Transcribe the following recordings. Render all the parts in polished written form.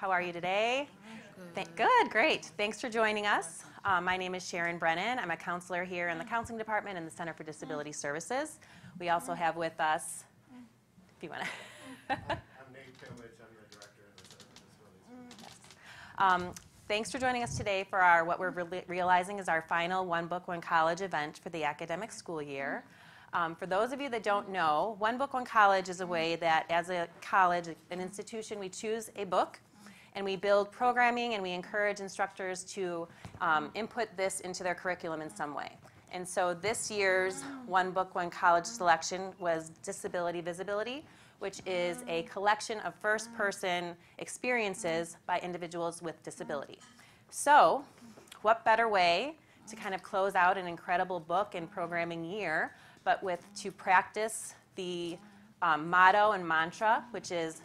How are you today? Good, great. Thanks for joining us. My name is Sharon Brennan. I'm a counselor here in the Counseling Department in the Center for Disability Services. We also have with us, if you want to. I'm Nate Tillage. I'm the director of the Center for Disability Services. Thanks for joining us today for our, what we're realizing is our final One Book, One College event for the academic school year. For those of you that don't know, One Book, One College is a way that as a college, an institution, we choose a book and we build programming and we encourage instructors to input this into their curriculum in some way. And so this year's One Book, One College selection was Disability Visibility, which is a collection of first-person experiences by individuals with disability. So what better way to kind of close out an incredible book and programming year but to practice the motto and mantra, which is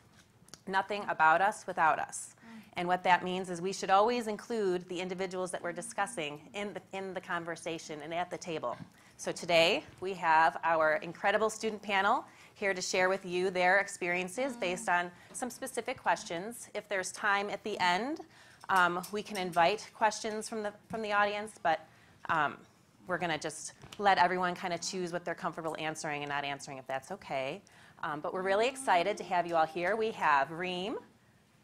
nothing about us without us. And what that means is we should always include the individuals that we're discussing in the conversation and at the table. So today we have our incredible student panel here to share with you their experiences based on some specific questions. If there's time at the end, we can invite questions from the audience, but we're going to just let everyone kind of choose what they're comfortable answering and not answering, if that's okay. But we're really excited to have you all here. We have Reem,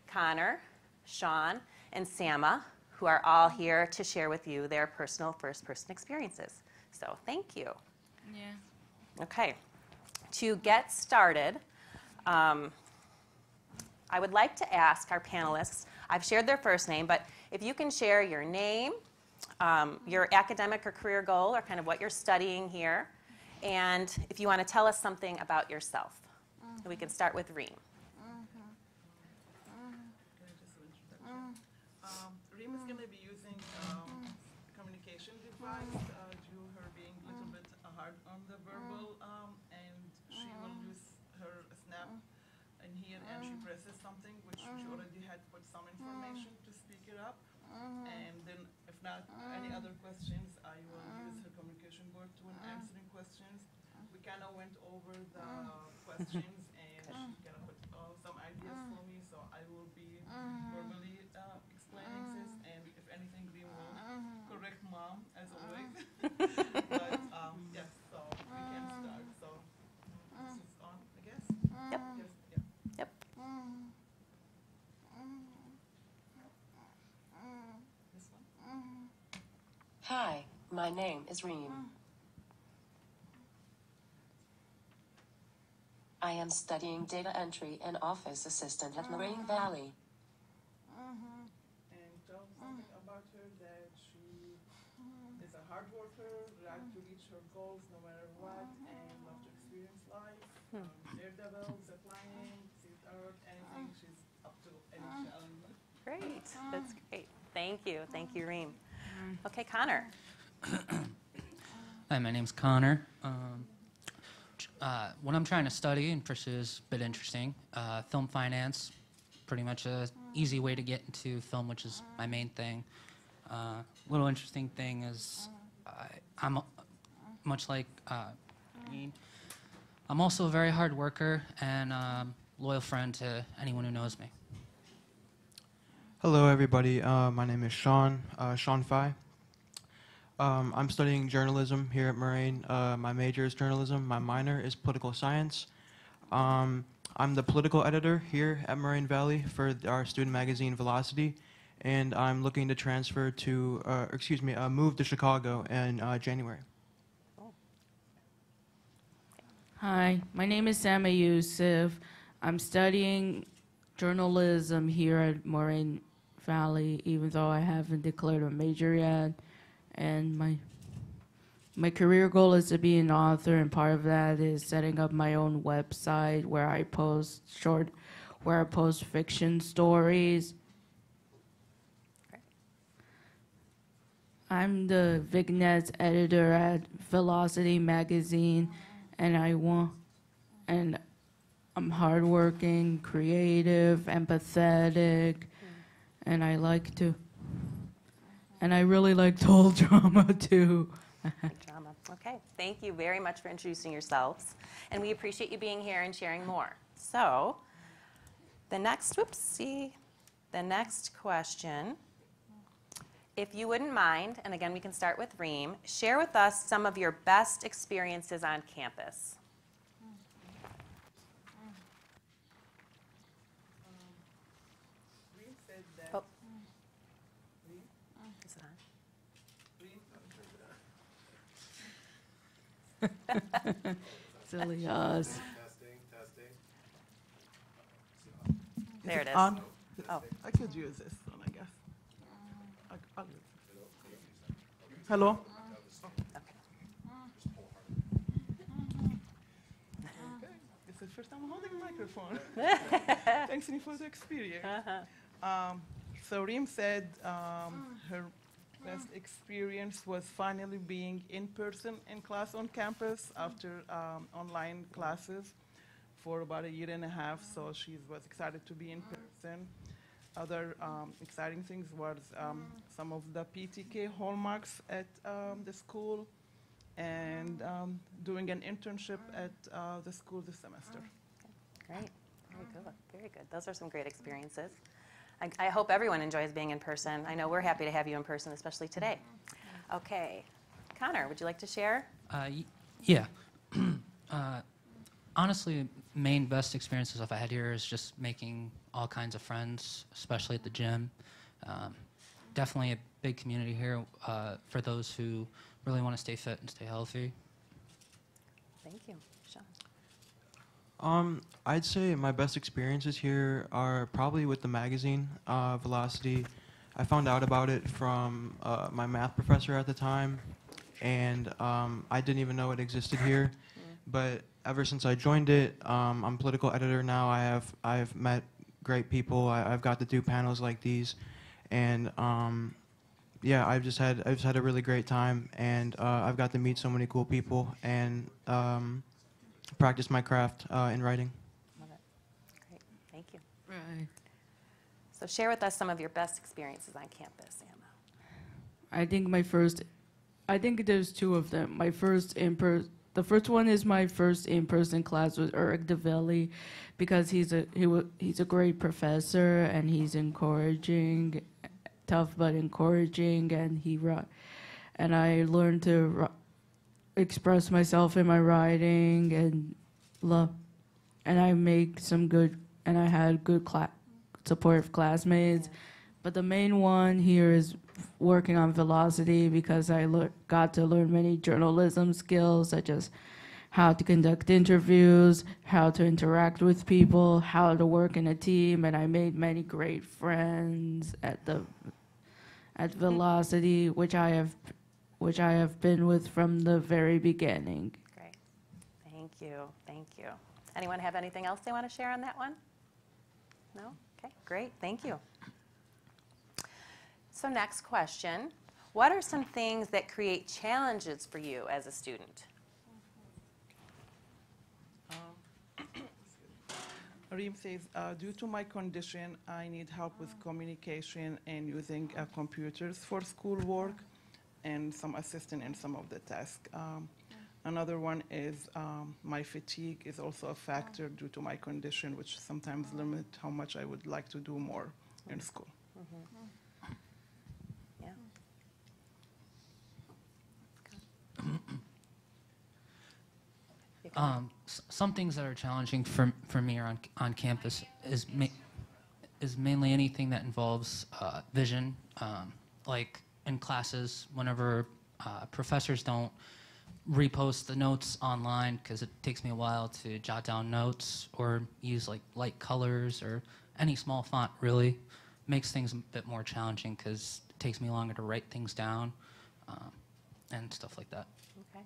Connor, Sean, and Sama, who are all here to share with you their personal first-person experiences. So thank you. Yeah. Okay. To get started, I would like to ask our panelists, I've shared their first name, but if you can share your name, your academic or career goal, or kind of what you're studying here, and if you want to tell us something about yourself. We can start with Reem. Reem is going to be using communication device due to her being a little bit hard on the verbal, and she will use her snap in here, and she presses something which she already had put some information to speak it up, and then if not any other questions, I will use her communication board to answering questions. We kind of went over the questions, and she kind of put some ideas for me, so I will be verbally explaining this, and if anything, we will correct mom, as always. But yes, so we can start. So this is on, I guess? Yep. Yes, yeah. Yep. This one? Hi, my name is Reem. I am studying data entry and office assistant at Moraine Valley. And tell something about her, that she is a hard worker, like to reach her goals no matter what, and love to experience life. Daredevil, ziplining, street art, anything. She's up to any challenge. Great. That's great. Thank you. Thank you, Reem. Okay, Connor. Hi, my name's Connor. What I'm trying to study and pursue is a bit interesting. Film finance, pretty much an easy way to get into film, which is my main thing. Little interesting thing is I'm much like I'm also a very hard worker and loyal friend to anyone who knows me. Hello, everybody. My name is Sean, Sean Fye. I'm studying journalism here at Moraine. My major is journalism. My minor is political science. I'm the political editor here at Moraine Valley for our student magazine Velocity, and I'm looking to transfer to, move to Chicago in January. Hi, my name is Sama Youssef. I'm studying journalism here at Moraine Valley, even though I haven't declared a major yet. And my career goal is to be an author, and part of that is setting up my own website where I post fiction stories. I'm the vignettes editor at Velocity magazine, and I'm hardworking, creative, empathetic, and I really like toll drama too. Drama. Okay. Thank you very much for introducing yourselves. And we appreciate you being here and sharing more. So the next, The next question, if you wouldn't mind, and again we can start with Reem, share with us some of your best experiences on campus. Reem said that. Oh. Reem? Is it on? Reem? Silly us. Testing, testing. There it is. On? Oh. I could use this one, I guess. I'll use it. Hello? It's the first time I'm holding a microphone. Thanks me for the experience. So Reem said her best experience was finally being in person in class on campus after online classes for about a year and a half. So she was excited to be in person. Other exciting things was some of the PTK hallmarks at the school and doing an internship at the school this semester. Great, very good, very good. Those are some great experiences. I hope everyone enjoys being in person. I know we're happy to have you in person, especially today. Okay, Connor, would you like to share? Yeah. Honestly, main best experiences I've had here is just making all kinds of friends, especially at the gym. Definitely a big community here for those who really want to stay fit and stay healthy. Thank you, Sean. I'd say my best experiences here are probably with the magazine, Velocity. I found out about it from my math professor at the time, and I didn't even know it existed here. But ever since I joined it, I'm political editor now. I've met great people. I've got to do panels like these, and yeah, I've just had a really great time, and I've got to meet so many cool people and practice my craft in writing. Love it. Great, thank you. Right. So share with us some of your best experiences on campus, Emma. I think there's two of them. The first one is my first in-person class with Eric DeVelli, because he's a great professor and he's encouraging, tough but encouraging, and I learned to express myself in my writing and I make some good, and I had good supportive classmates. But the main one here is working on Velocity, because I got to learn many journalism skills, such as how to conduct interviews, how to interact with people, how to work in a team, and I made many great friends at Velocity, which I have been with from the very beginning. Great, thank you, thank you. Anyone have anything else they want to share on that one? No? Okay, great, thank you. So next question, what are some things that create challenges for you as a student? Reem says, due to my condition, I need help with communication and using computers for schoolwork and some assistance in some of the tasks. Another one is my fatigue is also a factor due to my condition, which sometimes limit how much I would like to do more in school. Yeah. Some things that are challenging for me on campus is mainly anything that involves vision. Like in classes, whenever professors don't repost the notes online, because it takes me a while to jot down notes or use like light colors or any small font, really makes things a bit more challenging because it takes me longer to write things down and stuff like that. Okay.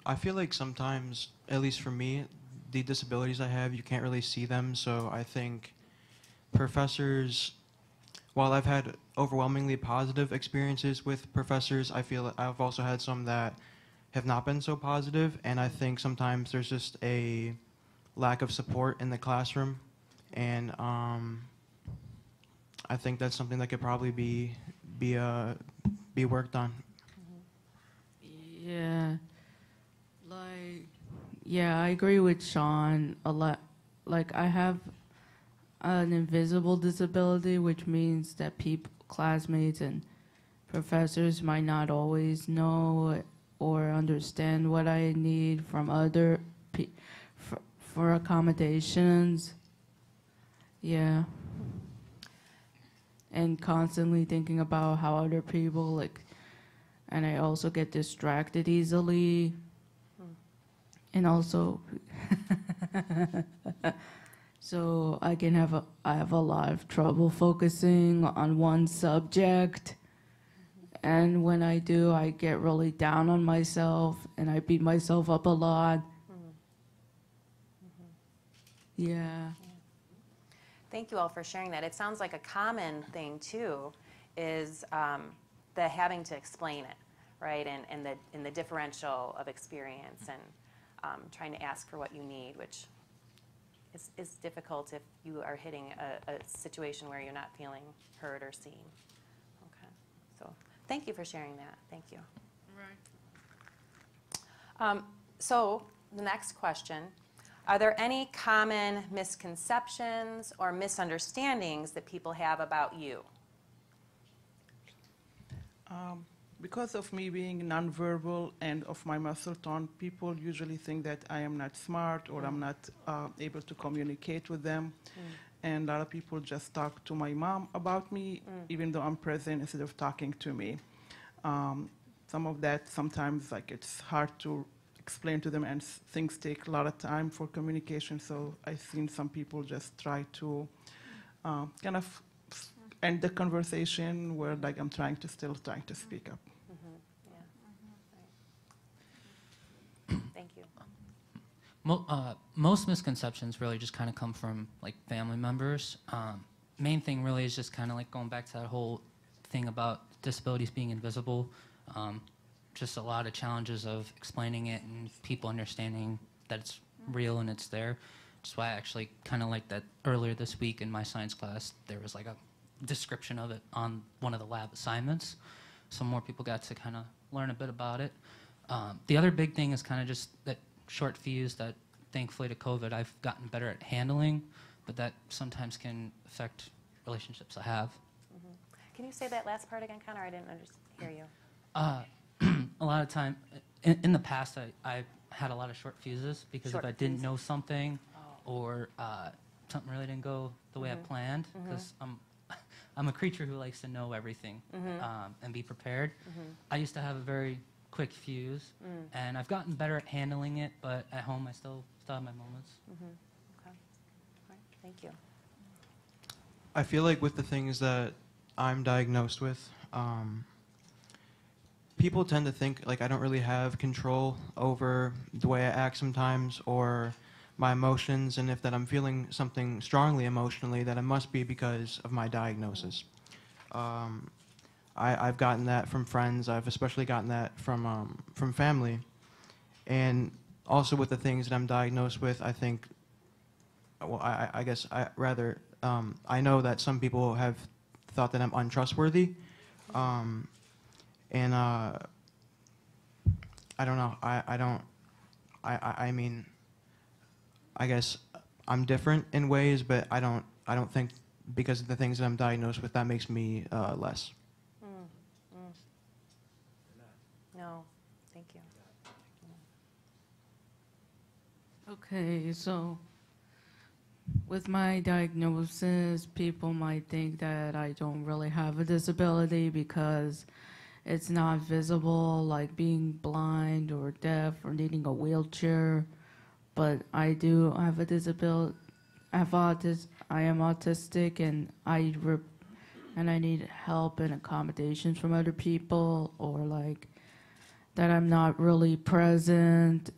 I feel like sometimes, at least for me, the disabilities I have, you can't really see them. So I think professors, while I've had overwhelmingly positive experiences with professors, I feel I've also had some that have not been so positive. And I think sometimes there's just a lack of support in the classroom. And I think that's something that could probably be worked on. Yeah. Yeah, I agree with Sean a lot. Like I an invisible disability, which means that people, classmates and professors might not always know or understand what I need from other for accommodations. Yeah. And constantly thinking about how other people like, and I also get distracted easily. And also, so I have a lot of trouble focusing on one subject. And when I do, I get really down on myself and I beat myself up a lot. Yeah. Thank you all for sharing that. It sounds like a common thing too is the having to explain it, right? And the differential of experience and trying to ask for what you need, which is difficult if you are hitting a situation where you're not feeling heard or seen. Okay, so thank you for sharing that. Thank you. Right. So the next question, are there any common misconceptions or misunderstandings that people have about you? Because of me being nonverbal and of my muscle tone, people usually think that I am not smart or I'm not able to communicate with them. And a lot of people just talk to my mom about me, even though I'm present, instead of talking to me. Some of that sometimes like it's hard to explain to them, and things take a lot of time for communication. So I've seen some people just try to kind of end the conversation where like I'm still trying to speak up. Right. Thank you. Most misconceptions really just kind of come from like family members. Main thing really is just kind of like going back to that whole thing about disabilities being invisible. Just a lot of challenges of explaining it and people understanding that it's real and it's there. That's why I actually kind of like that earlier this week in my science class, there was like a description of it on one of the lab assignments. So more people got to kind of learn a bit about it. The other big thing is kind of just that short fuse that thankfully to COVID I've gotten better at handling, but that sometimes can affect relationships I have. Can you say that last part again, Connor? I didn't hear you. A lot of time, in the past, I had a lot of short fuses because Short if I didn't fuse. know something or something really didn't go the way I planned, because I'm a creature who likes to know everything and be prepared. I used to have a very quick fuse, and I've gotten better at handling it, but at home I still have my moments. Okay. All right. Thank you. I feel like with the things that I'm diagnosed with, people tend to think like I don't really have control over the way I act sometimes or my emotions, and if that I'm feeling something strongly emotionally, that it must be because of my diagnosis. I've gotten that from friends. I've especially gotten that from family, and also with the things that I'm diagnosed with. I think, well, I guess I know that some people have thought that I'm untrustworthy, and I don't know. I mean, I guess I'm different in ways, but I don't think because of the things that I'm diagnosed with that makes me less. No, thank you. Okay, so with my diagnosis, people might think that I don't really have a disability because it's not visible, like being blind or deaf or needing a wheelchair. But I do have a disability. I am autistic, and I need help and accommodations from other people, or like that I'm not really present,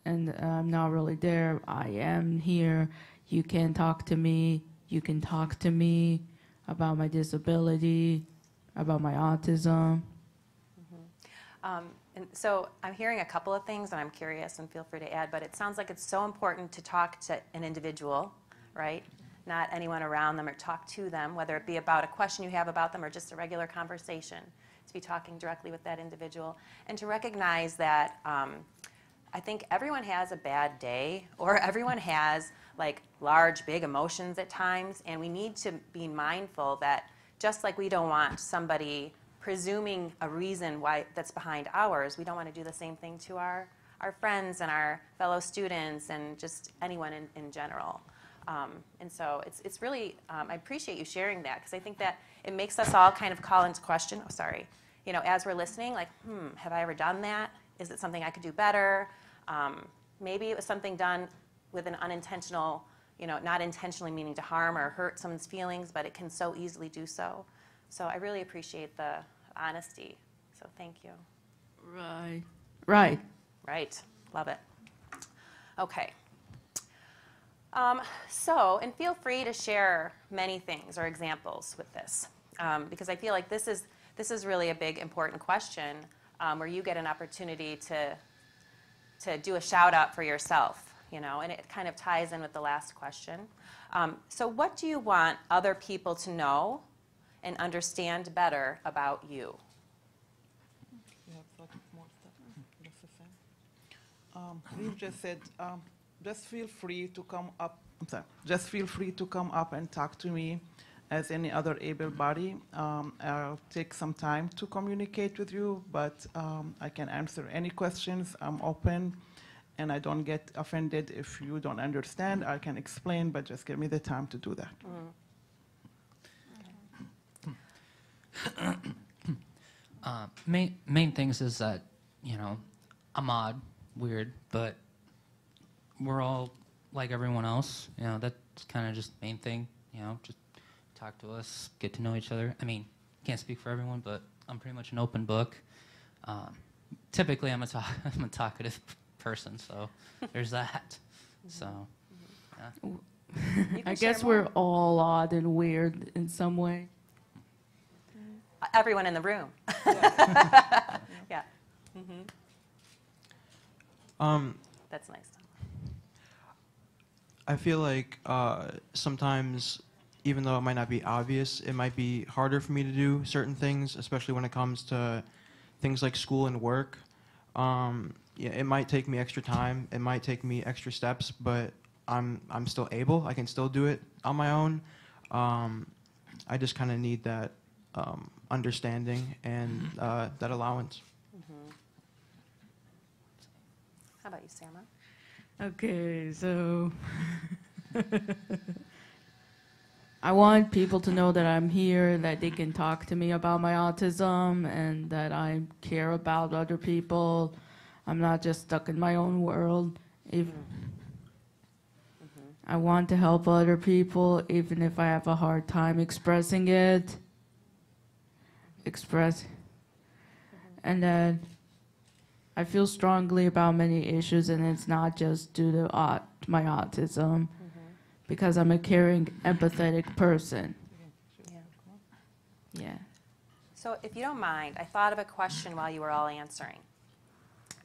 and I'm not really there. I am here. You can talk to me. You can talk to me about my disability, about my autism. And so I'm hearing a couple of things, and I'm curious, and feel free to add, but it sounds like it's so important to talk to an individual, right? Not anyone around them, or talk to them, whether it be about a question you have about them or just a regular conversation, to be talking directly with that individual, and to recognize that I think everyone has a bad day, or everyone has like large, big emotions at times, and we need to be mindful that just like we don't want somebody presuming a reason why that's behind ours, we don't want to do the same thing to our friends and our fellow students and just anyone in general. And so it's really, I appreciate you sharing that, because I think that it makes us all kind of call into question, as we're listening, like, have I ever done that? Is it something I could do better? Maybe it was something done with an unintentional, not intentionally meaning to harm or hurt someone's feelings, but it can so easily do so. So I really appreciate the honesty. So thank you. Right. Right. Right. Love it. Okay. And feel free to share many things or examples with this, because I feel like this is really a big, important question where you get an opportunity to do a shout out for yourself, and it kind of ties in with the last question. So what do you want other people to know and understand better about you? You have some more stuff. Just the same. We've just said, just feel free to come up. I'm sorry. Just feel free to come up and talk to me as any other able body. I'll take some time to communicate with you, but I can answer any questions. I'm open, and I don't get offended if you don't understand. I can explain, but just give me the time to do that. Main things is that, I'm odd, weird, but we're all like everyone else. That's kind of just the main thing. Just talk to us, get to know each other. I mean, can't speak for everyone, but I'm pretty much an open book. Typically, I'm a talkative person, so there's that. So, yeah. I guess we're all odd and weird in some way. Everyone in the room. Yeah. That's nice. I feel like sometimes, even though it might not be obvious, it might be harder for me to do certain things, especially when it comes to things like school and work. It might take me extra time, it might take me extra steps, but I'm still able. I can still do it on my own. I just kind of need that understanding and that allowance. How about you, Sama? Okay, so I want people to know that I'm here, that they can talk to me about my autism, and that I care about other people. I'm not just stuck in my own world. I want to help other people, even if I have a hard time expressing it. And then I feel strongly about many issues, and it's not just due to my autism, because I'm a caring, empathetic person. Yeah. So if you don't mind, I thought of a question while you were all answering.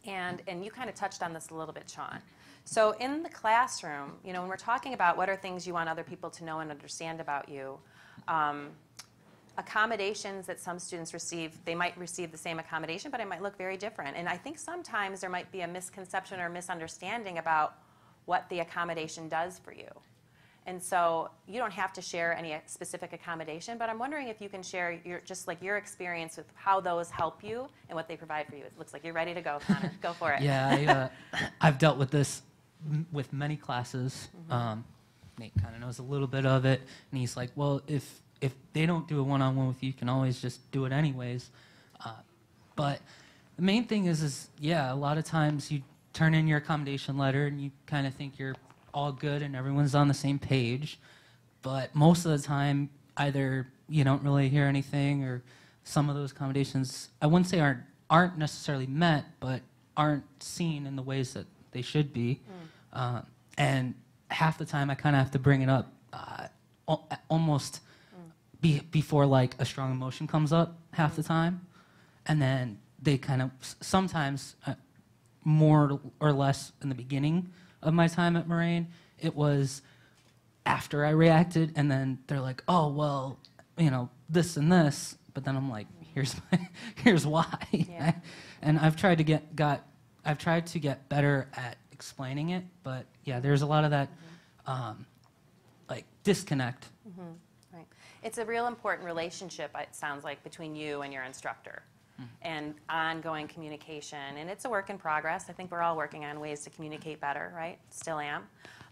And you kind of touched on this a little bit, Sean. So in the classroom, when we're talking about what are things you want other people to know and understand about you, accommodations that some students receive, they might receive the same accommodation, but it might look very different. And I think sometimes there might be a misconception or misunderstanding about what the accommodation does for you. And so you don't have to share any specific accommodation, but I'm wondering if you can share your experience with how those help you and what they provide for you. It looks like you're ready to go, Connor. Go for it. Yeah, I've dealt with this with many classes. Nate kind of knows a little bit of it, and he's like, well, if they don't do a one-on-one with you, you can always just do it anyways. But the main thing is a lot of times you turn in your accommodation letter and you kind of think you're all good and everyone's on the same page. But most of the time, either you don't really hear anything, or some of those accommodations, I wouldn't say aren't necessarily met, but aren't seen in the ways that they should be. And half the time, I kind of have to bring it up almost before like a strong emotion comes up half the time. And then they kind of, sometimes more or less in the beginning of my time at Moraine, it was after I reacted, and then they're like, oh, well, this and this, but then I'm like, here's why. Yeah. And I've tried to I've tried to get better at explaining it, but yeah, there's a lot of that like disconnect. Right. It's a real important relationship, it sounds like, between you and your instructor, and ongoing communication. And it's a work in progress. I think we're all working on ways to communicate better, right? Still am.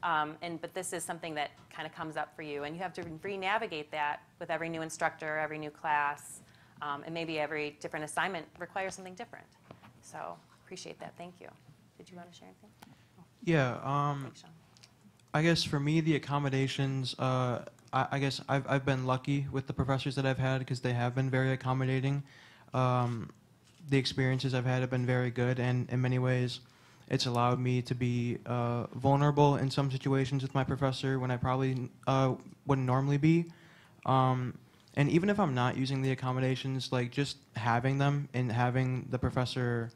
But this is something that kind of comes up for you, and you have to re-navigate that with every new instructor, every new class, and maybe every different assignment requires something different. So appreciate that. Thank you. Did you want to share anything? Yeah. Thanks, Sean. I guess for me, the accommodations, I guess I've been lucky with the professors that I've had because they have been very accommodating. The experiences I've had have been very good, and in many ways, it's allowed me to be vulnerable in some situations with my professor when I probably wouldn't normally be. And even if I'm not using the accommodations, like just having them and having the professor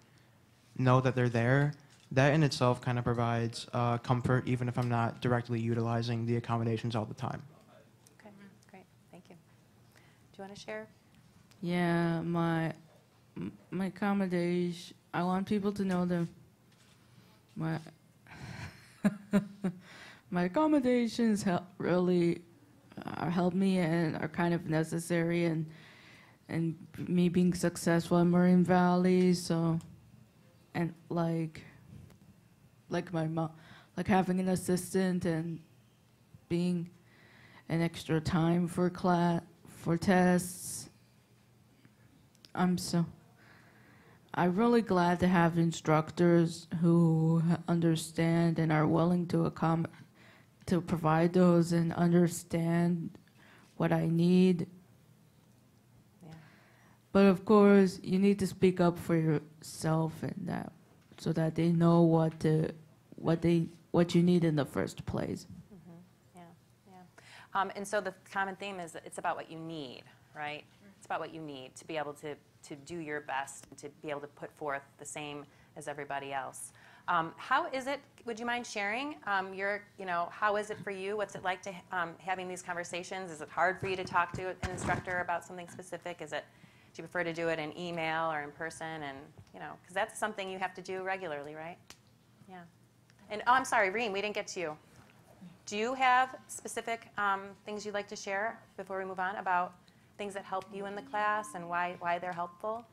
know that they're there, that in itself kind of provides comfort, even if I'm not directly utilizing the accommodations all the time. Okay, great. Thank you. Do you want to share? Yeah, my accommodation. I want people to know that my my accommodations really help me and are kind of necessary and me being successful in Marine Valley. So, and like my mom, like having an assistant and being an extra time for class, for tests. I'm really glad to have instructors who understand and are willing to provide those and understand what I need. Yeah. But of course, you need to speak up for yourself and that, so that they know what you need in the first place. Yeah, yeah. And so the common theme is that it's about what you need, right? It's about what you need to be able to do your best, and to be able to put forth the same as everybody else. How is it, would you mind sharing how is it for you? What's it like to having these conversations? Is it hard for you to talk to an instructor about something specific? Do you prefer to do it in email or in person? And, because that's something you have to do regularly, right? Yeah. And, I'm sorry, Reem, we didn't get to you. Do you have specific things you'd like to share before we move on about things that help you in the class and why they're helpful?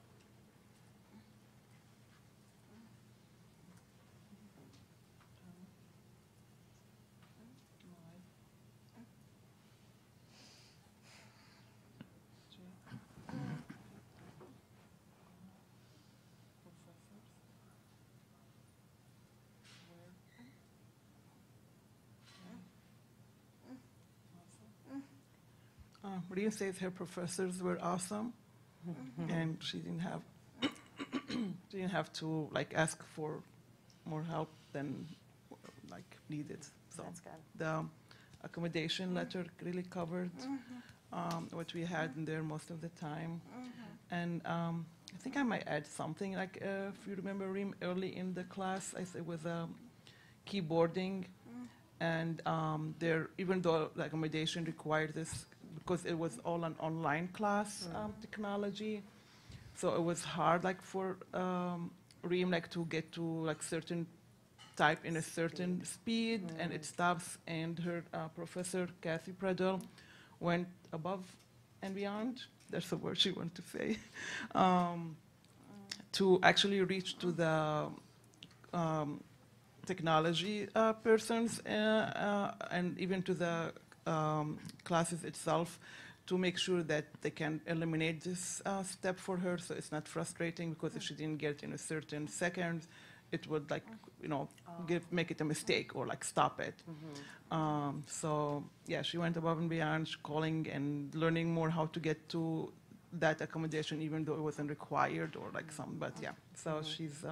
Maria says her professors were awesome, and she didn't have to ask for more help than needed. So That's good. the accommodation letter really covered what we had in there most of the time, and I think I might add something if you remember, Reem, early in the class, it was keyboarding, and there, even though the accommodation required this, because it was all an online class technology, so it was hard for Reem to get to certain type in a certain speed, and it stops. And her professor, Kathy Predel, went above and beyond. That's the word she wanted to say, to actually reach to the technology persons and even to the classes itself, to make sure that they can eliminate this step for her, so it's not frustrating, because if she didn't get it in a certain second, it would make it a mistake or stop it. So yeah, she went above and beyond, calling and learning more how to get to that accommodation, even though it wasn't required or some. But yeah, so she's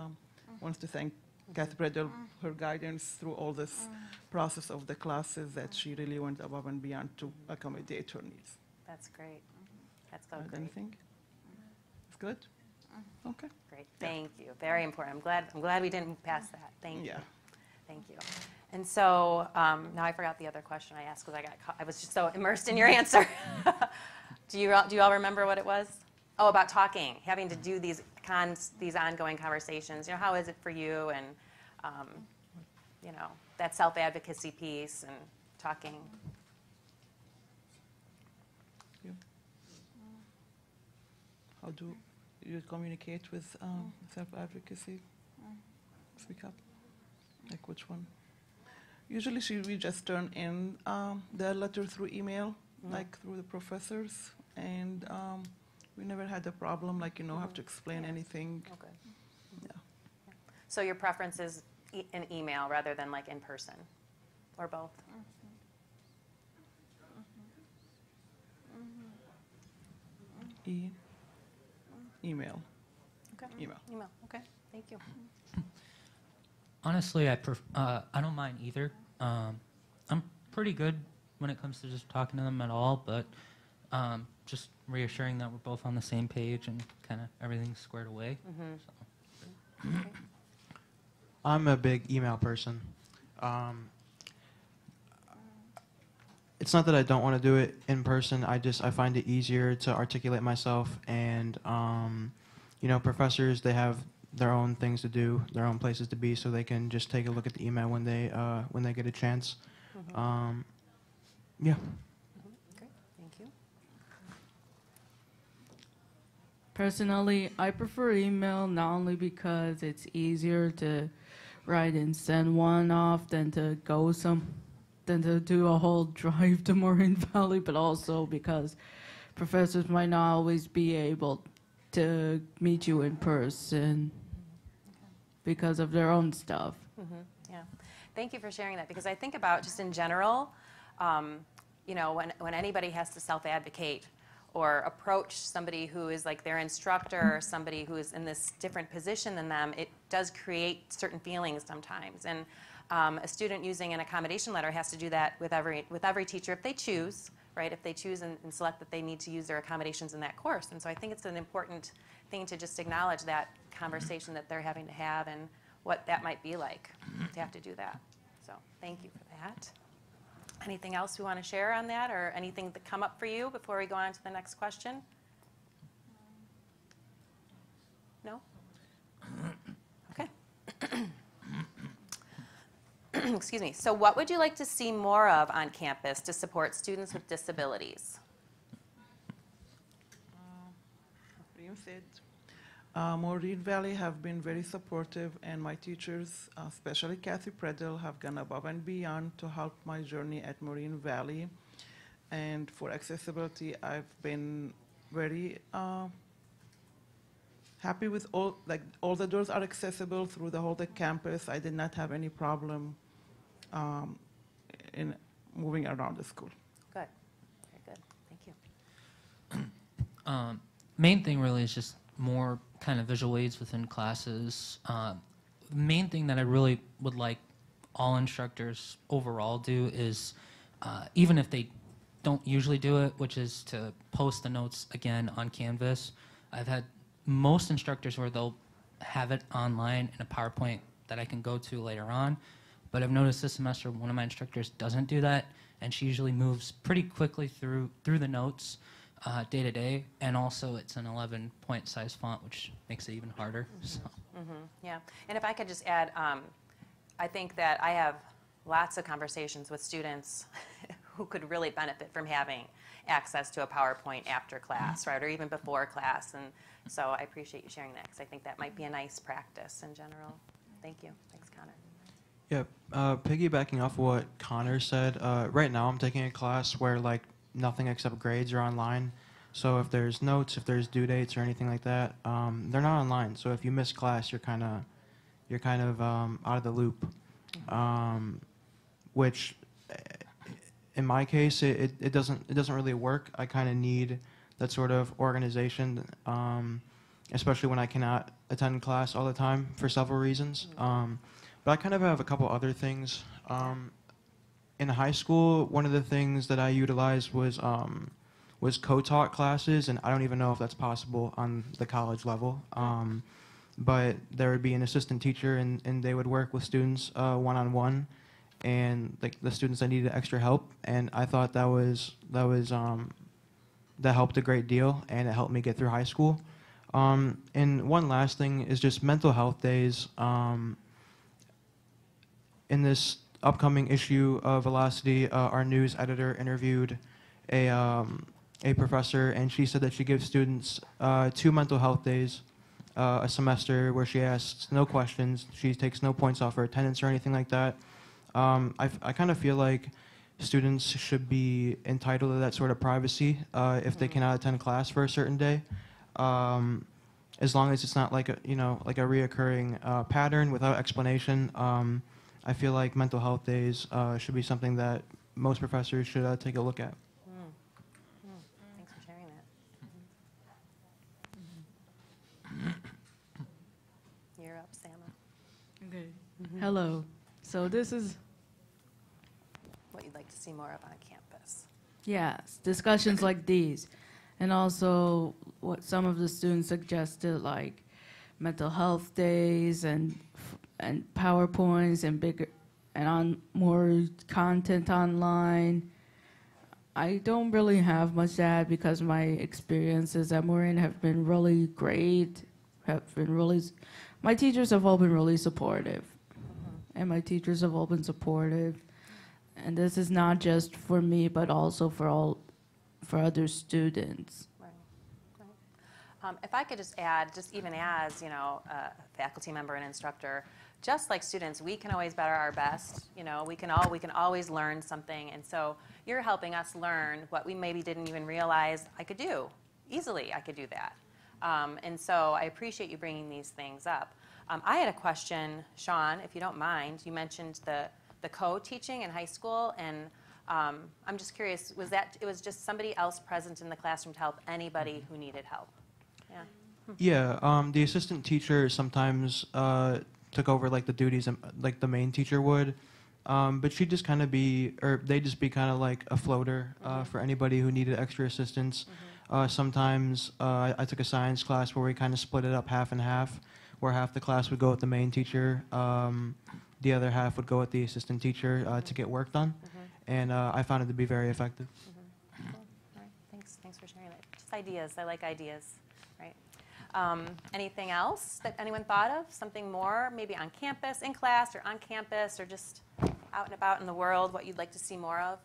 wants to thank Kathy Predel, her guidance through all this process of the classes, that she really went above and beyond to accommodate her needs. That's great. That's so great. Anything? It's good? Okay. Great. Thank you. Very important. I'm glad we didn't pass that. Thank you. Yeah. Thank you. And so now I forgot the other question I asked because I was just so immersed in your answer. Do you all remember what it was? Oh, about talking, having to do these these ongoing conversations. You know, how is it for you? And, you know, that self-advocacy piece and talking. How do you communicate with self-advocacy? Speak up. Like which one? Usually we just turn in the letter through email, like through the professors, and we never had a problem, like, you know, have to explain anything. Okay. Yeah. So your preference is an email rather than like in person, or both? Email. Okay. Email. Email. Okay. Thank you. Honestly, I don't mind either. I'm pretty good when it comes to just talking to them at all, but just reassuring that we're both on the same page and kind of everything's squared away. So. I'm a big email person. It's not that I don't want to do it in person. I find it easier to articulate myself, and you know, professors, they have their own things to do, their own places to be, so they can just take a look at the email when they get a chance. Yeah. Great. Thank you. Personally, I prefer email not only because it's easier to write and send one off than to do a whole drive to Moraine Valley, but also because professors might not always be able to meet you in person because of their own stuff. Yeah. Thank you for sharing that, because I think about just in general, you know, when anybody has to self-advocate or approach somebody who is like their instructor or somebody who is in this different position than them, it does create certain feelings sometimes. And a student using an accommodation letter has to do that with every teacher if they choose, right? If they choose and select that they need to use their accommodations in that course. And so I think it's an important thing to just acknowledge that conversation that they're having to have and what that might be like to have to do that. So thank you for that. Anything else we want to share on that, or anything that come up for you before we go on to the next question? No? Okay. Excuse me. So what would you like to see more of on campus to support students with disabilities? Liam said, Maureen Valley have been very supportive, and my teachers, especially Kathy Predel, have gone above and beyond to help my journey at Maureen Valley. And for accessibility, I've been very happy with all the doors are accessible through the whole campus. I did not have any problem in moving around the school. Good. Very good. Thank you. Main thing really is just more kind of visual aids within classes. The main thing that I really would like all instructors overall do is, even if they don't usually do it, which is to post the notes again on Canvas. I've had most instructors where they'll have it online in a PowerPoint that I can go to later on, but I've noticed this semester one of my instructors doesn't do that, and she usually moves pretty quickly through the notes day to day, and also it's an 11-point size font, which makes it even harder. So. Yeah, and if I could just add, I think that I have lots of conversations with students who could really benefit from having access to a PowerPoint after class, right, or even before class. And so I appreciate you sharing that, because I think that might be a nice practice in general. Thank you. Thanks, Connor. Yeah, piggybacking off what Connor said, right now I'm taking a class where like nothing except grades are online. So if there's notes, if there's due dates or anything like that, they're not online. So if you miss class, you're kind of out of the loop, which in my case it doesn't really work. I kind of need that sort of organization, especially when I cannot attend class all the time for several reasons. But I kind of have a couple other things. In high school, one of the things that I utilized was co-taught classes, and I don't even know if that's possible on the college level. But there would be an assistant teacher, and they would work with students one-on-one, and like the students that needed extra help. And I thought that helped a great deal, and it helped me get through high school. And one last thing is just mental health days. In this upcoming issue of Velocity, our news editor interviewed a professor, and she said that she gives students 2 mental health days a semester where she asks no questions, she takes no points off her attendance or anything like that. I kind of feel like students should be entitled to that sort of privacy if they cannot attend class for a certain day. As long as it's not like a like a reoccurring pattern without explanation. I feel like mental health days should be something that most professors should take a look at. Thanks for sharing that. You're up, Sama. Okay. Hello. So this is, What you'd like to see more of on campus. yes, discussions like these. And also what some of the students suggested, like mental health days and PowerPoints and bigger and on more content online. I don't really have much to add because my experiences at Moraine have been really great. My teachers have all been really supportive, and my teachers have all been supportive. And this is not just for me, but also for other students. Right. If I could just add, just even as a faculty member and instructor, just like students, we can always better our best. We can always learn something, and so you're helping us learn what we maybe didn't even realize I could do. Easily, I could do that. And so I appreciate you bringing these things up. I had a question, Sean, if you don't mind. You mentioned the co-teaching in high school, and I'm just curious, it was just somebody else present in the classroom to help anybody who needed help? Yeah. Yeah, the assistant teacher sometimes took over like the duties like the main teacher would, but she'd just kind of they'd just be kind of like a floater for anybody who needed extra assistance. Sometimes I took a science class where we kind of split it up half and half, where half the class would go with the main teacher, the other half would go with the assistant teacher to get work done, and I found it to be very effective. Cool. All right. Thanks for sharing that. Just ideas. I like ideas. Right. Anything else that anyone thought of? Something more, maybe on campus, in class, or on campus, or just out and about in the world, what you'd like to see more of?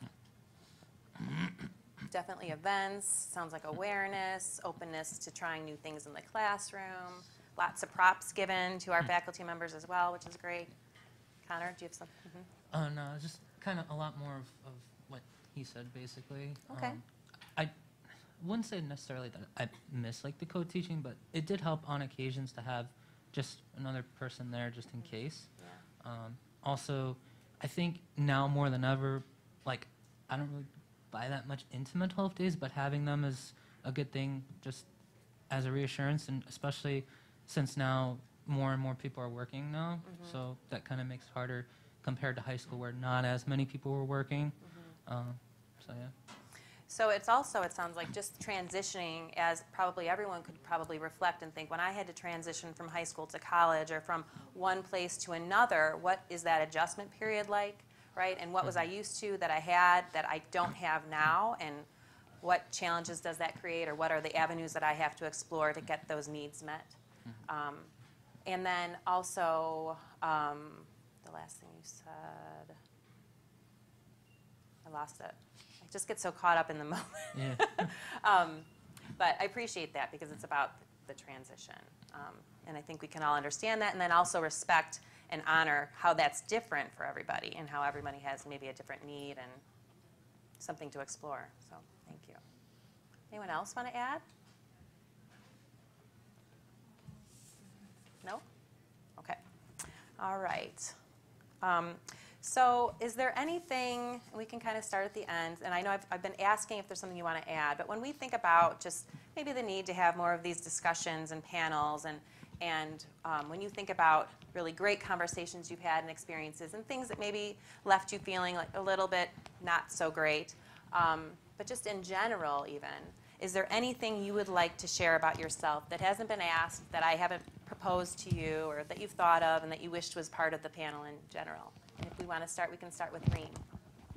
Definitely events. Sounds like awareness, openness to trying new things in the classroom. Lots of props given to our faculty members as well, which is great. Connor, do you have something? No, just kind of a lot more of what he said, basically. Okay. I wouldn't say necessarily that I miss like the co-teaching, but it did help on occasions to have just another person there just in case. Yeah. Also, I think now more than ever, like I don't really buy that much into mental health days, but having them is a good thing just as a reassurance, and especially since now more and more people are working now, so that kind of makes it harder compared to high school where not as many people were working. So yeah. So it's also, it sounds like, just transitioning, as probably everyone could probably reflect and think, when I had to transition from high school to college or from one place to another, what is that adjustment period like, right? And what was I used to that I had that I don't have now, and what challenges does that create, or what are the avenues that I have to explore to get those needs met? And then also, the last thing you said, I lost it. I just get so caught up in the moment. Yeah. But I appreciate that because it's about the transition. And I think we can all understand that, and then also respect and honor how that's different for everybody and how everybody has maybe a different need and something to explore. So thank you. Anyone else want to add? No? Okay. All right. So is there anything, we can kind of start at the end, and I know I've been asking if there's something you want to add, but when we think about just maybe the need to have more of these discussions and panels, and when you think about really great conversations you've had and experiences and things that maybe left you feeling like a little bit not so great, but just in general even, is there anything you would like to share about yourself that hasn't been asked, that I haven't proposed to you, or that you've thought of and that you wished was part of the panel in general? And if we want to start, we can start with Reem.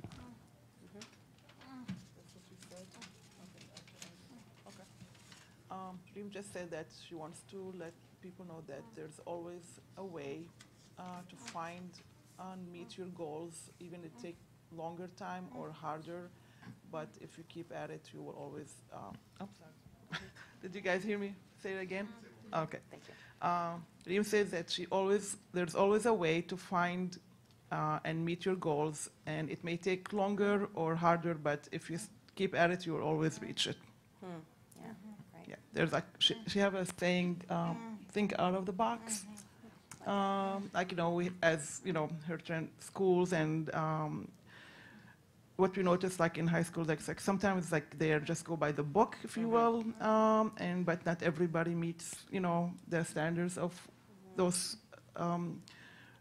That's what you said? Okay. Reem just said that she wants to let people know that there's always a way to find and meet your goals, even it take longer time or harder, but if you keep at it, you will always, oh, sorry. Did you guys hear me say it again? Okay. Thank you. Reem says that there's always a way to find and meet your goals, and it may take longer or harder, but if you keep at it, you will always reach it. Yeah, right. Yeah, there's like she have a saying, think out of the box. Like we, as her schools and what we notice like in high school, like sometimes like they just go by the book, if you will, and but not everybody meets the standards of those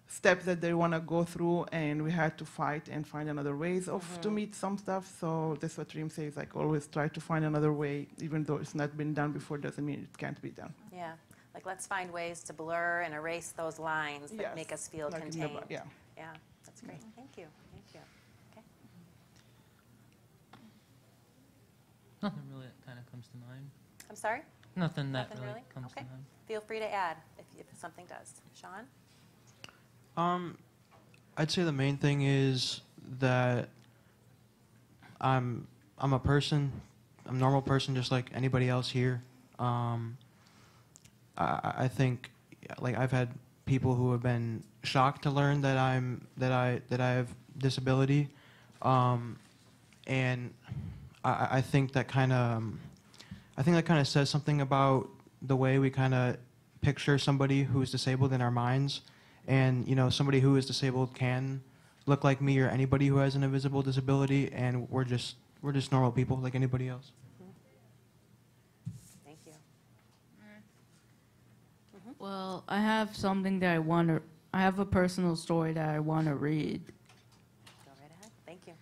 steps that they want to go through, and we had to fight and find another ways of to meet some stuff. So that's what Reem says, like always try to find another way, even though it's not been done before, doesn't mean it can't be done. Yeah, like let's find ways to blur and erase those lines that Yes, make us feel like in the contained. yeah. Yeah, that's great. Thank you. Thank you. Okay. Nothing really that kind of comes to mind. I'm sorry? Nothing that Nothing really really? comes Okay. to mind. Feel free to add if something does. Sean? I'd say the main thing is that I'm a person, I'm a normal person just like anybody else here. I think like I've had people who have been shocked to learn that I have disability, and I think that kind of says something about the way we kind of picture somebody who's disabled in our minds. And somebody who is disabled can look like me or anybody who has an invisible disability, and we're just normal people like anybody else. Thank you. Well, I have something that I have a personal story that I want to read. Go right ahead. Thank you.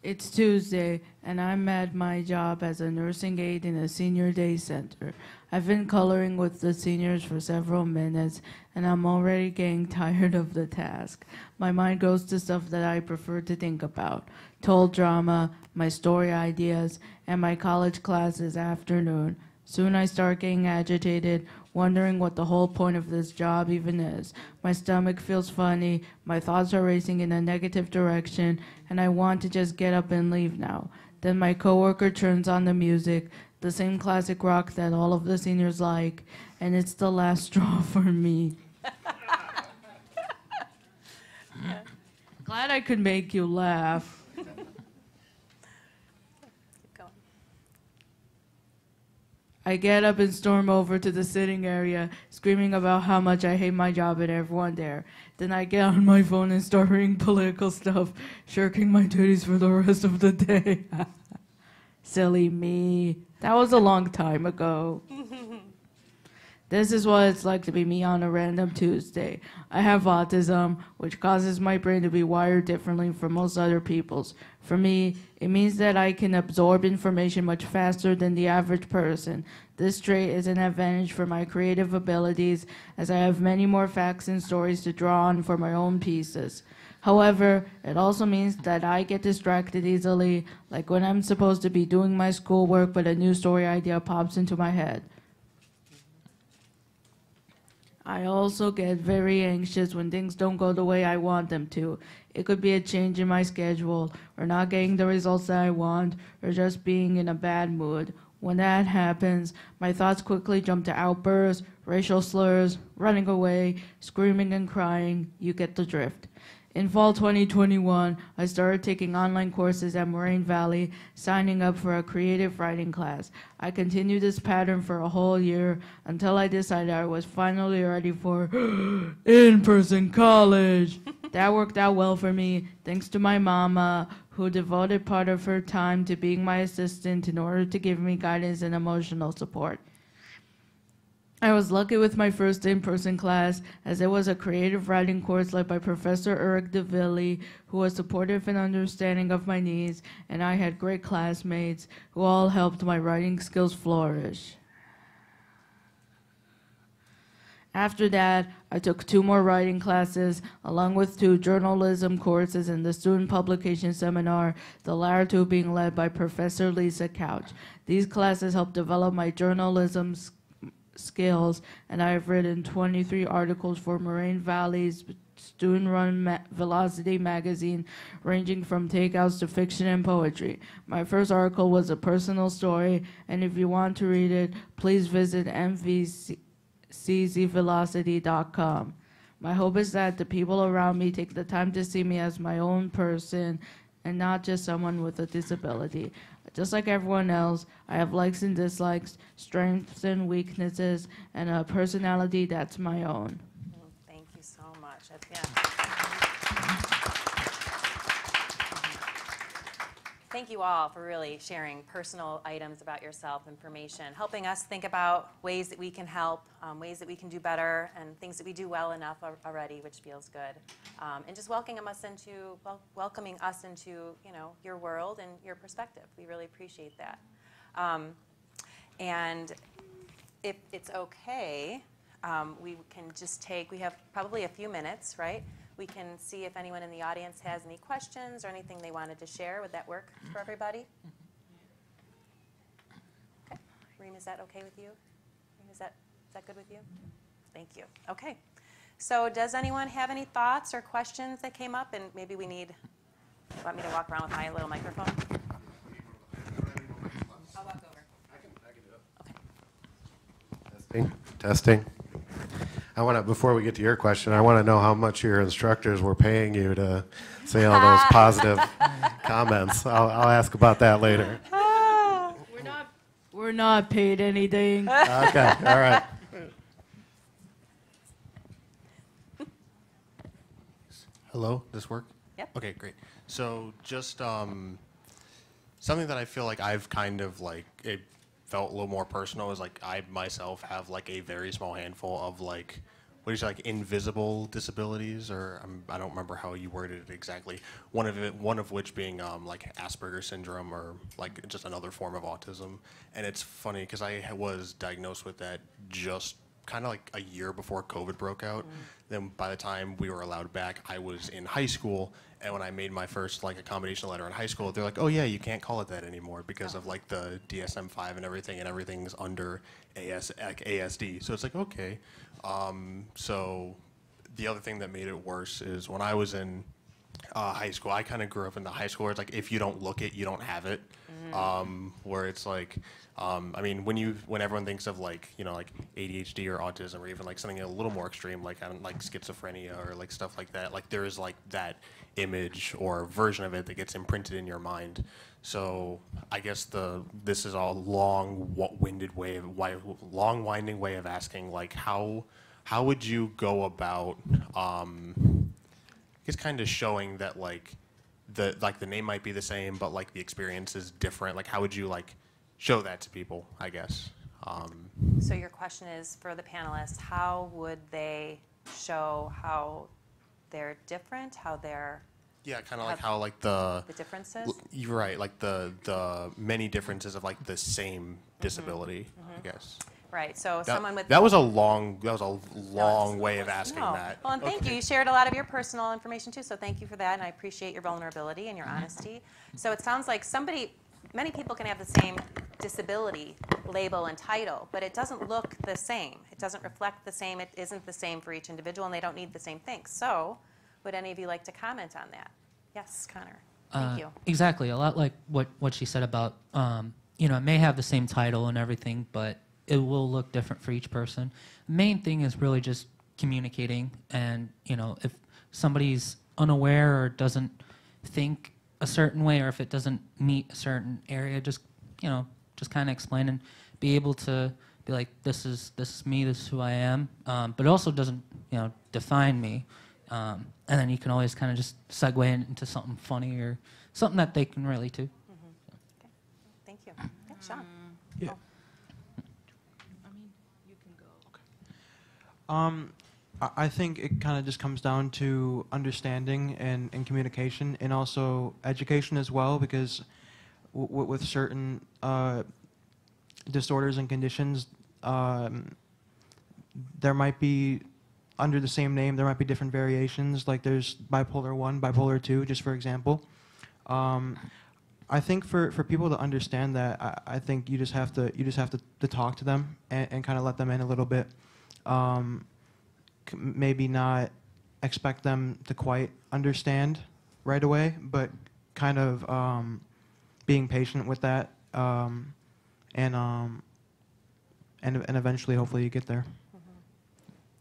It's Tuesday, and I'm at my job as a nursing aide in a senior day center. I've been coloring with the seniors for several minutes, and I'm already getting tired of the task. My mind goes to stuff that I prefer to think about: told drama, my story ideas, and my college class this afternoon. Soon I start getting agitated, wondering what the whole point of this job even is. My stomach feels funny, my thoughts are racing in a negative direction, and I want to just get up and leave now. Then my coworker turns on the music, the same classic rock that all of the seniors like, and it's the last straw for me. Glad I could make you laugh. Keep going. I get up and storm over to the sitting area, screaming about how much I hate my job and everyone there. Then I get on my phone and start reading political stuff, shirking my duties for the rest of the day. Silly me. That was a long time ago. This is what it's like to be me on a random Tuesday. I have autism, which causes my brain to be wired differently from most other people's. For me, it means that I can absorb information much faster than the average person. This trait is an advantage for my creative abilities, as I have many more facts and stories to draw on for my own pieces. However, it also means that I get distracted easily, like when I'm supposed to be doing my schoolwork but a new story idea pops into my head. I also get very anxious when things don't go the way I want them to. It could be a change in my schedule, or not getting the results that I want, or just being in a bad mood. When that happens, my thoughts quickly jump to outbursts, racial slurs, running away, screaming and crying. You get the drift. In fall 2021, I started taking online courses at Moraine Valley, signing up for a creative writing class. I continued this pattern for a whole year until I decided I was finally ready for in-person college. That worked out well for me, thanks to my mama, who devoted part of her time to being my assistant in order to give me guidance and emotional support. I was lucky with my first in-person class, as it was a creative writing course led by Professor Eric DeVilli, who was supportive and understanding of my needs, and I had great classmates who all helped my writing skills flourish. After that, I took 2 more writing classes, along with 2 journalism courses in the student publication seminar, the latter 2 being led by Professor Lisa Couch. These classes helped develop my journalism skills, and I have written 23 articles for Moraine Valley's student-run Velocity magazine, ranging from takeouts to fiction and poetry. My first article was a personal story, and if you want to read it, please visit MVCCvelocity.com. My hope is that the people around me take the time to see me as my own person and not just someone with a disability. Just like everyone else, I have likes and dislikes, strengths and weaknesses, and a personality that's my own. Thank you so much. Thank you all for really sharing personal items about yourself, information, helping us think about ways that we can help, ways that we can do better, and things that we do well enough already, which feels good. And just welcoming us into your world and your perspective. We really appreciate that. And if it's okay, we can just we have probably a few minutes, right? We can see if anyone in the audience has any questions or anything they wanted to share. Would that work for everybody? Okay. Reem, is that okay with you? Is that good with you? Thank you. Okay. So does anyone have any thoughts or questions that came up? And maybe want me to walk around with my little microphone? I'll walk over. I can do it. Okay. Testing. Before we get to your question, I want to know how much your instructors were paying you to say all those positive comments. I'll ask about that later. We're not paid anything. Okay, all right. Hello, this work? Yep. Okay, great. So just something that I feel like I've kind of it felt a little more personal is I myself have a very small handful of what do you say, invisible disabilities, or I don't remember how you worded it exactly. One of which being Asperger's syndrome, or just another form of autism. And it's funny because I was diagnosed with that just kind of a year before COVID broke out. Then by the time we were allowed back, I was in high school, and when I made my first accommodation letter in high school, they're like, oh yeah, you can't call it that anymore because of the DSM-5 and everything's under ASD. So it's okay. So the other thing that made it worse is when I was in high school, I kind of grew up in the high school where it's if you don't look it, you don't have it. Where it's when everyone thinks of ADHD or autism, or even something a little more extreme like schizophrenia or stuff like that, there is that image or version of it that gets imprinted in your mind. So I guess this is a long-winding way of asking how would you go about kind of showing that the name might be the same, but the experience is different. How would you show that to people, I guess? So your question is for the panelists, how would they show how they're different, how they're... Yeah, kind of how the differences? You're right, the many differences of the same disability, I guess. Right, so someone with... That was a long way of asking that. Well, and thank you. You shared a lot of your personal information too, so thank you for that, and I appreciate your vulnerability and your honesty. So it sounds like many people can have the same disability label and title, but it doesn't look the same. It doesn't reflect the same. It isn't the same for each individual, and they don't need the same things. So would any of you like to comment on that? Yes, Connor. Thank you. Exactly. A lot like what she said about, it may have the same title and everything, but it will look different for each person. The main thing is really just communicating, and if somebody's unaware or doesn't think a certain way, or if it doesn't meet a certain area, just kind of explain and be able to be like, this is me, this is who I am, but it also doesn't define me, and then you can always kind of just segue into something funny or something that they can relate to. Okay. Thank you. Yeah, Sean. Yeah. I think it kind of just comes down to understanding and communication, and also education as well, because with certain disorders and conditions, there might be, under the same name, there might be different variations. Like there's bipolar 1, bipolar 2, just for example. I think for people to understand that, I think you just have to talk to them and kind of let them in a little bit. Maybe not expect them to quite understand right away, but kind of being patient with that, and eventually, hopefully, you get there.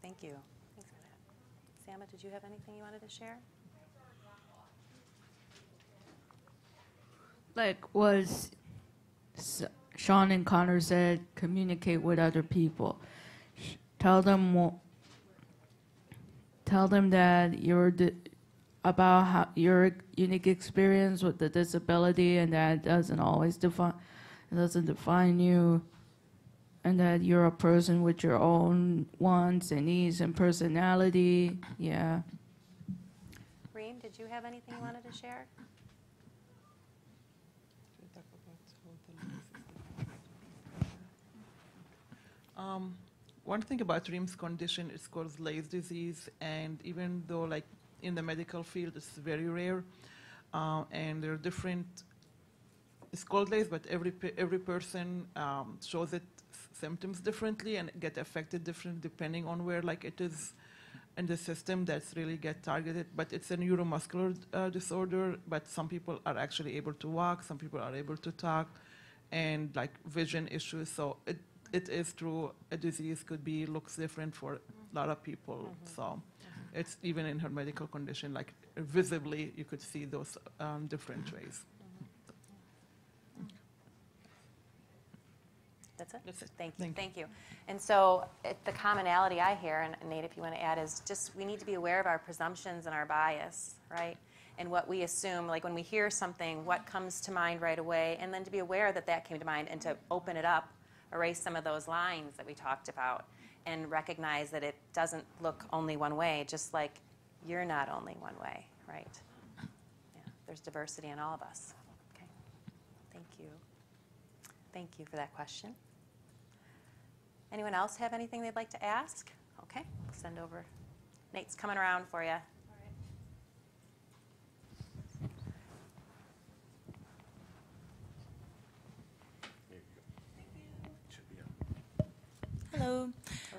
Thank you. Thanks for that. Sama, did you have anything you wanted to share? Like was Sean and Connor said, communicate with other people. Tell them that about how your unique experience with the disability, and that doesn't define you, and that you're a person with your own wants and needs and personality. Yeah. Reem, did you have anything you wanted to share? One thing about Reem's condition is called Leigh disease, and even though like in the medical field it's very rare, and there are different, it's called Leigh, but every person shows it symptoms differently and get affected differently depending on where like it is in the system that's really get targeted. But it's a neuromuscular disorder, but some people are actually able to walk, some people are able to talk, and like vision issues. So it is true, a disease looks different for a lot of people. So it's even in her medical condition, like visibly you could see those different ways. That's it? That's it. Thank you. Thank you. And so the commonality I hear, and Nate, if you want to add, is just we need to be aware of our presumptions and our bias, right? And what we assume, like when we hear something, what comes to mind right away, and then to be aware that that came to mind and to open it up, erase some of those lines that we talked about, and recognize that it doesn't look only one way, just like you're not only one way, right? Yeah, there's diversity in all of us. Okay. Thank you. Thank you for that question. Anyone else have anything they'd like to ask? Okay, send over. Nate's coming around for you. Hello.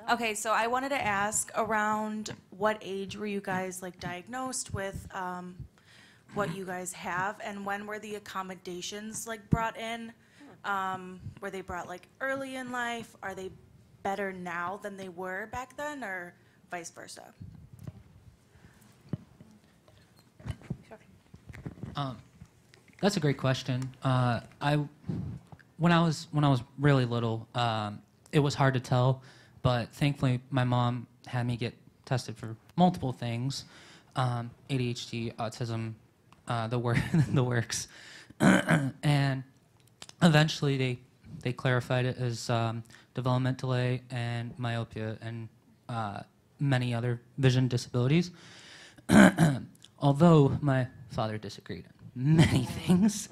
Okay, so I wanted to ask, around what age were you guys like diagnosed with what you guys have, and when were the accommodations like brought in? Were they brought like early in life? Are they better now than they were back then, or vice versa? That's a great question. When I was really little, it was hard to tell, but thankfully my mom had me get tested for multiple things, ADHD, autism, the works, and eventually they clarified it as development delay and myopia and many other vision disabilities. Although my father disagreed on many things,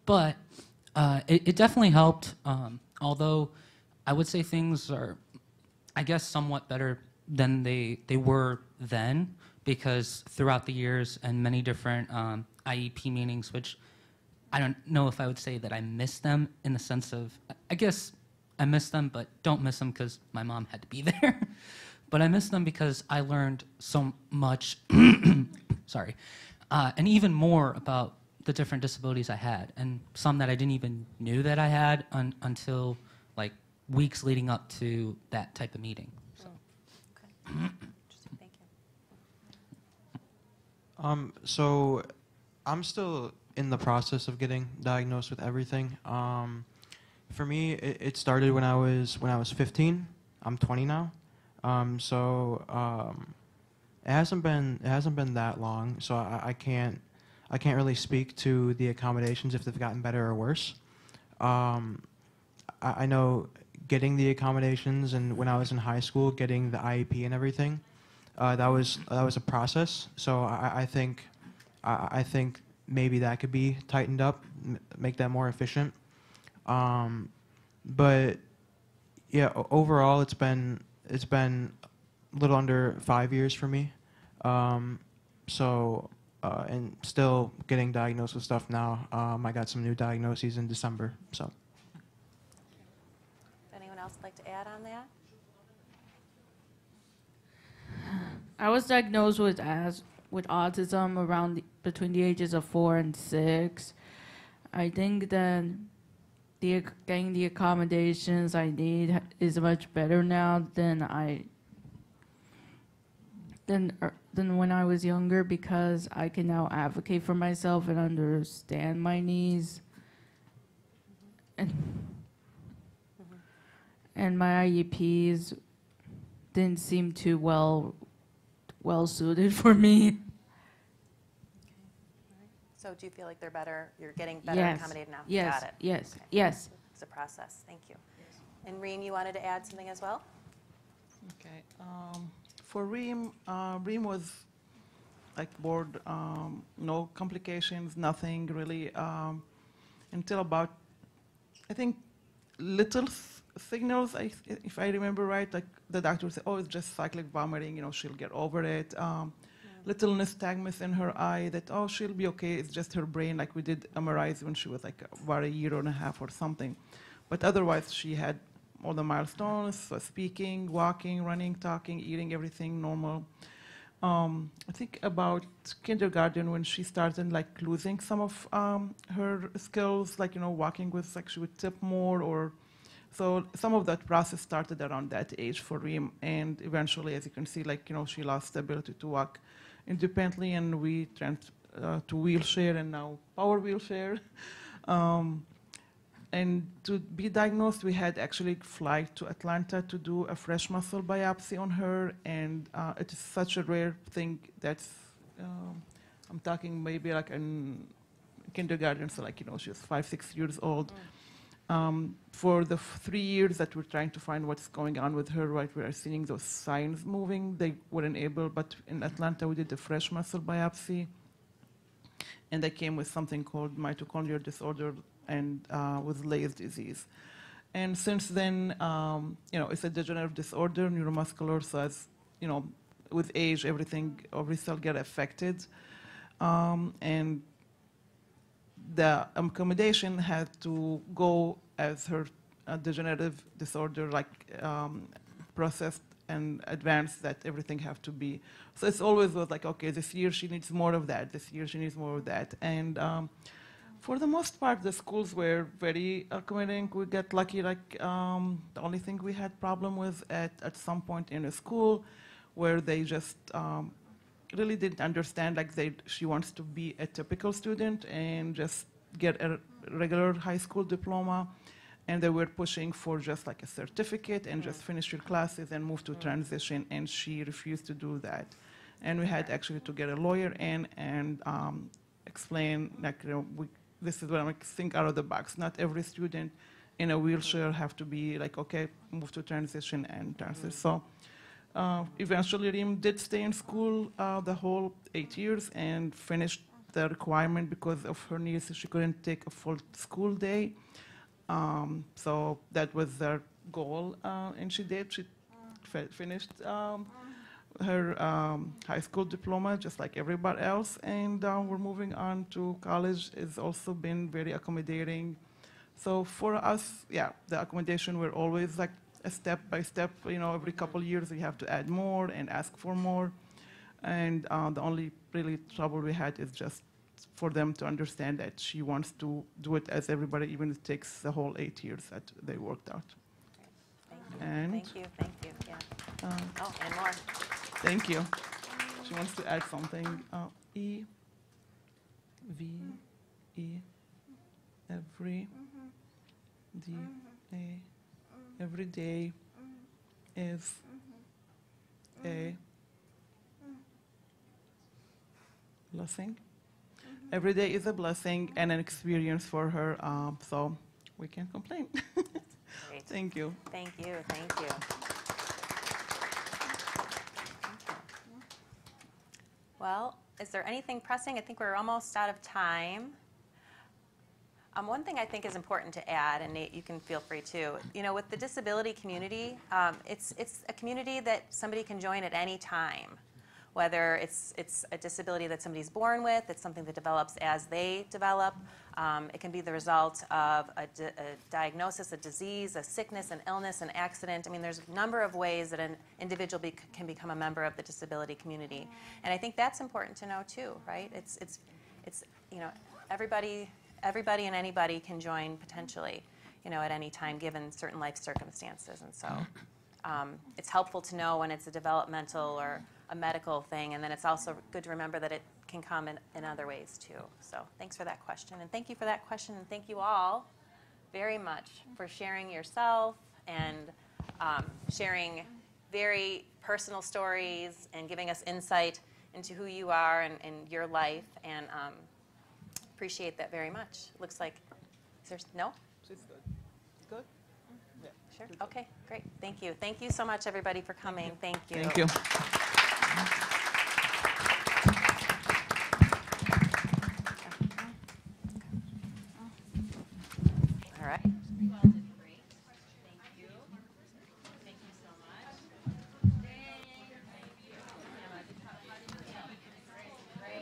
but it definitely helped. Although I would say things are, I guess, somewhat better than they were then, because throughout the years and many different IEP meetings, which I don't know if I would say that I miss them in the sense of, I guess I miss them, but don't miss them because my mom had to be there. But I miss them because I learned so much, sorry, and even more about the different disabilities I had, and some that I didn't even knew that I had until like weeks leading up to that type of meeting. So. Okay. Interesting. Thank you. So I'm still in the process of getting diagnosed with everything. For me, it started when I was 15. I'm 20 now. It hasn't been that long, so I can't really speak to the accommodations if they've gotten better or worse. I know getting the accommodations, and when I was in high school, getting the IEP and everything, that was a process. So I think maybe that could be tightened up, make that more efficient. But Yeah, overall, it's been a little under 5 years for me. So, and still getting diagnosed with stuff now. I got some new diagnoses in December. So, Anyone else like to add on that? I was diagnosed with autism around between the ages of 4 and 6. I think that getting the accommodations I need is much better now than than when I was younger, because I can now advocate for myself and understand my needs. And my IEPs didn't seem too well suited for me. So do you feel like they're better, you're getting better Yes. accommodated now? Yes. Got it. Yes. Okay. Yes. It's a process, thank you. And Reem, you wanted to add something as well? Okay. For Reem, Reem was like bored, no complications, nothing really, until about, I think, little signals, if I remember right, like the doctor would say, oh, it's just cyclic vomiting, she'll get over it. Little nystagmus in her eye that, oh, she'll be okay, it's just her brain, like we did MRIs when she was like about a year and a half or something. But otherwise, she had all the milestones, so speaking, walking, running, talking, eating, everything normal. I think about kindergarten when she started like losing some of her skills, like, walking with, like she would tip more, or so some of that process started around that age for Reem, and eventually, as you can see, like, she lost the ability to walk independently, and we turned to wheelchair and now power wheelchair. And to be diagnosed, we had actually fly to Atlanta to do a fresh muscle biopsy on her, and it is such a rare thing that's, I'm talking maybe like in kindergarten, so like, she was 5, 6 years old. For the 3 years that we're trying to find what's going on with her, right, we are seeing those signs moving, they weren't able, but in Atlanta we did a fresh muscle biopsy, and they came with something called mitochondrial disorder and with Lay's disease. And since then, it's a degenerative disorder, neuromuscular, so as, with age, every cell get affected. And the accommodation had to go as her degenerative disorder, processed and advanced, that everything have to be. So it's always was like, okay, this year she needs more of that, this year she needs more of that. And for the most part, the schools were very accommodating. We got lucky, the only thing we had problem with at some point in a school where they just really didn't understand, she wants to be a typical student and just get a regular high school diploma, and they were pushing for just like a certificate and just finish your classes and move to transition, and she refused to do that. And we had actually to get a lawyer in and explain, this is what I'm think out of the box. Not every student in a wheelchair have to be like, okay, move to transition and transition. So eventually Reem did stay in school the whole 8 years and finished the requirement because of her needs. She couldn't take a full school day. So that was their goal, and she did. She finished her high school diploma just like everybody else, and we're moving on to college. It's also been very accommodating. So for us, yeah, the accommodation were always like a step by step. Every couple years we have to add more and ask for more, and the only really trouble we had is just for them to understand that she wants to do it as everybody, even if it takes the whole 8 years that they worked out. Thank you, yeah. And more. Thank you. She wants to add something. E, V, E, every, D, A, every day is a blessing. Every day is a blessing and an experience for her, so we can't complain. Great. Thank you. Thank you. Well, is there anything pressing? I think we're almost out of time. One thing I think is important to add, and Nate, you can feel free too. You know, with the disability community, it's a community that somebody can join at any time. Whether it's a disability that somebody's born with, it's something that develops as they develop. It can be the result of a diagnosis, a disease, a sickness, an illness, an accident. I mean, there's a number of ways that an individual can become a member of the disability community. And I think that's important to know too, right? It's you know, everybody and anybody can join potentially, you know, at any time given certain life circumstances. And so it's helpful to know when it's a developmental or a medical thing, and then it's also good to remember that it can come in other ways too. So thanks for that question, and thank you for that question, and thank you all very much for sharing yourself and sharing very personal stories and giving us insight into who you are and your life, and appreciate that very much. Looks like, is there, no? She's good. Good? Yeah. Sure, okay, great, thank you. Thank you so much, everybody, for coming. Thank you. Thank you. All right.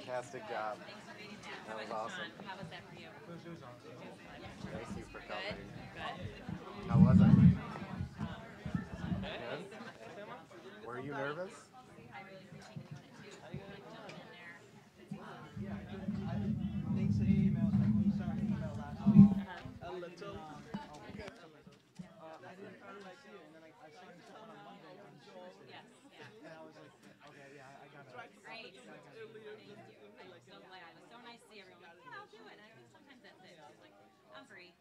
Fantastic job. That was awesome. How was that for you? Thank you for coming. Good. How was it? Good? Were you nervous? I really appreciate you doing it too. Jumping in there. Thanks to emails, like when you sent an email last week. A little. I didn't see it, and then I saw you sent one on Monday on Tuesday. Yes, yeah. And I was like, okay, yeah, I got it. Great. Thank you. I'm so glad. It was so nice to see everyone. Yeah, I'll do it. And I think sometimes that's it. It's like, I'm free.